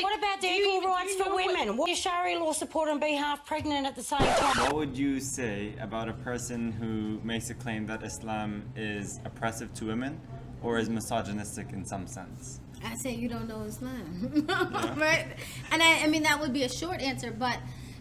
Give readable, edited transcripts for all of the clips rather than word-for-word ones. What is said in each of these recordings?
What about the equal rights for women? What does Sharia law support and be half pregnant at the same time? What would you say about a person who makes a claim that Islam is oppressive to women or is misogynistic in some sense? I say you don't know Islam, right? And I mean that would be a short answer, but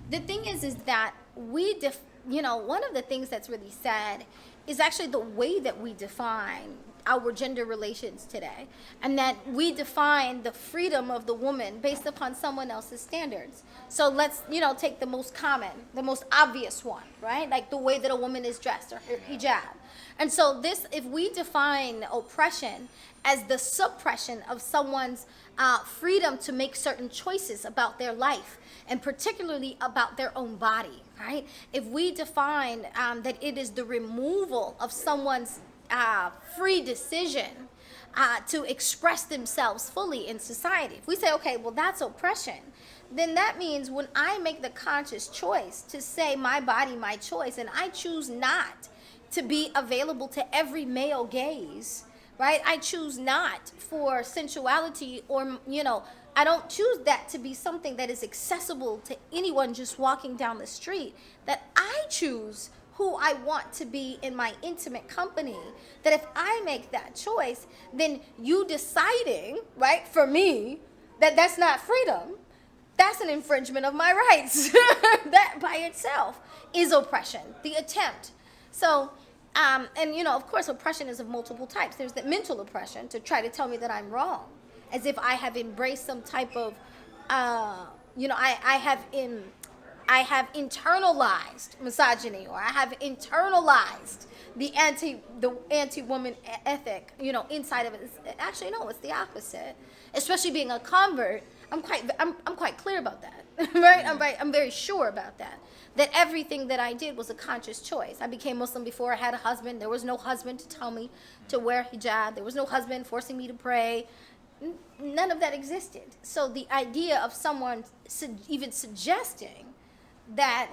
the thing is that one of the things that's really sad is actually the way that we define our gender relations today, and that we define the freedom of the woman based upon someone else's standards. So let's take the most common, the most obvious one, right? Like the way that a woman is dressed or her hijab. And so if we define oppression as the suppression of someone's freedom to make certain choices about their life, and particularly about their own body, right? If we define that it is the removal of someone's free decision to express themselves fully in society, if we say, okay, well, that's oppression, then that means when I make the conscious choice to say my body, my choice, and I choose not to be available to every male gaze, right? I choose not for sensuality or, I don't choose that to be something that is accessible to anyone just walking down the street, that I choose who I want to be in my intimate company, that if I make that choice, then you deciding, right, for me, that that's not freedom, that's an infringement of my rights. That by itself is oppression, the attempt. So, of course, oppression is of multiple types. There's the mental oppression to try to tell me that I'm wrong, as if I have embraced some type of, I have internalized misogyny, or I have internalized the anti-woman ethic, inside of it. Actually, no, it's the opposite. Especially being a convert, I'm quite clear about that, right? I'm very sure about that. That everything that I did was a conscious choice. I became Muslim before I had a husband. There was no husband to tell me to wear hijab. There was no husband forcing me to pray. None of that existed. So the idea of someone even suggesting that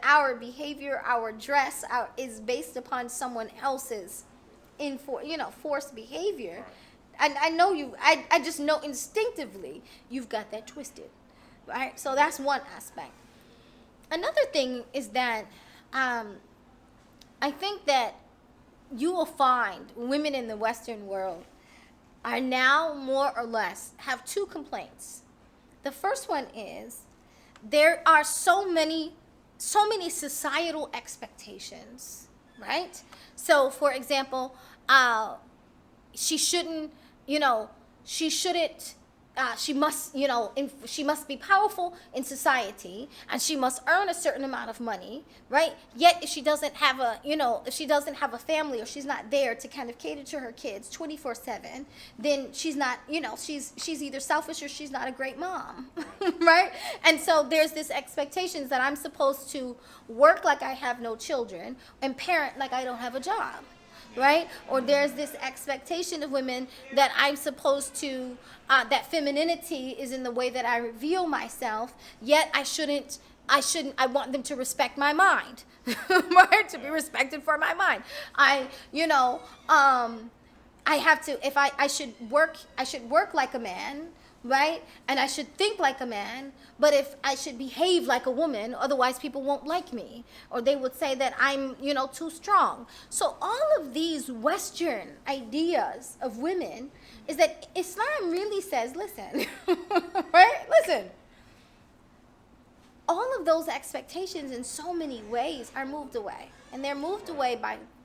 our behavior, our dress, is based upon someone else's forced behavior, and I just know instinctively you've got that twisted, right? So that's one aspect. Another thing is that I think that you will find women in the Western world are now more or less have two complaints. The first one is there are so many societal expectations, right? So, for example, she must be powerful in society, and she must earn a certain amount of money, right? Yet if she doesn't have a family, or she's not there to kind of cater to her kids 24/7, then she's not, she's either selfish or she's not a great mom, right? And so there's this expectations that I'm supposed to work like I have no children and parent like I don't have a job, right? Or there's this expectation of women that I'm supposed to, that femininity is in the way that I reveal myself, yet I want them to respect my mind, right? To be respected for my mind. I have to, if I should work like a man, right? And I should think like a man, but if I should behave like a woman, otherwise people won't like me, or they would say that I'm, too strong. So all of these Western ideas of women is that Islam really says, listen, right? Listen. All of those expectations in so many ways are moved away. And they're moved away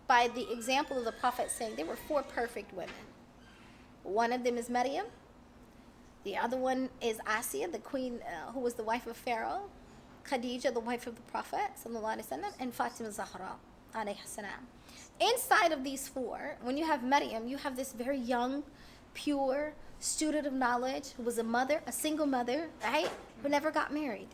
by the example of the Prophet saying there were 4 perfect women. One of them is Maryam. The other one is Asiya, the queen who was the wife of Pharaoh, Khadija, the wife of the Prophet, and Fatima Zahra, alayhi salam. Inside of these 4, when you have Maryam, you have this very young, pure student of knowledge who was a mother, a single mother, right, who never got married.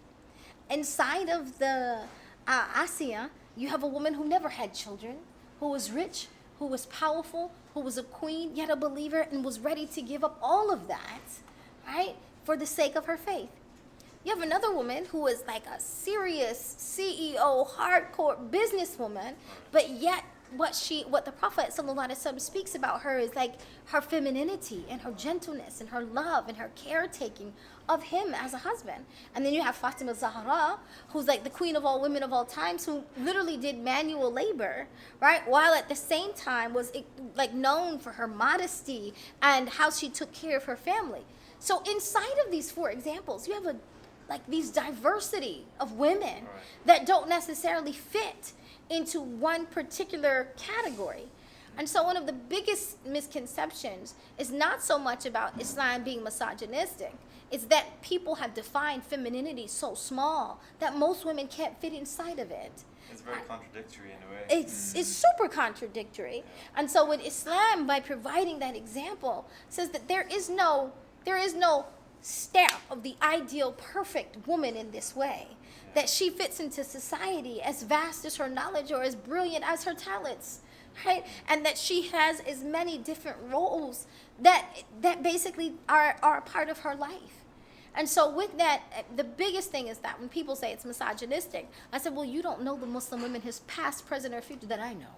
Inside of the Asiya, you have a woman who never had children, who was rich, who was powerful, who was a queen, yet a believer, and was ready to give up all of that, right, for the sake of her faith. You have another woman who was like a serious CEO, hardcore businesswoman, but yet what the Prophet sallallahu alaihi wasallam speaks about her is like her femininity and her gentleness and her love and her caretaking of him as a husband. And then you have Fatima Zahra, who's like the queen of all women of all times, who literally did manual labor, right? While at the same time was like known for her modesty and how she took care of her family. So inside of these four examples, you have these diversity of women that don't necessarily fit into one particular category. And so one of the biggest misconceptions is not so much about Islam being misogynistic. It's that people have defined femininity so small that most women can't fit inside of it. It's very contradictory in a way. It's super contradictory. And so with Islam, by providing that example, says that there is no stamp of the ideal perfect woman in this way, that she fits into society as vast as her knowledge or as brilliant as her talents, right? And that she has as many different roles that basically are a part of her life. And so with that, the biggest thing is that when people say it's misogynistic, I said, well, you don't know the Muslim women, his past, present, or future, that I know.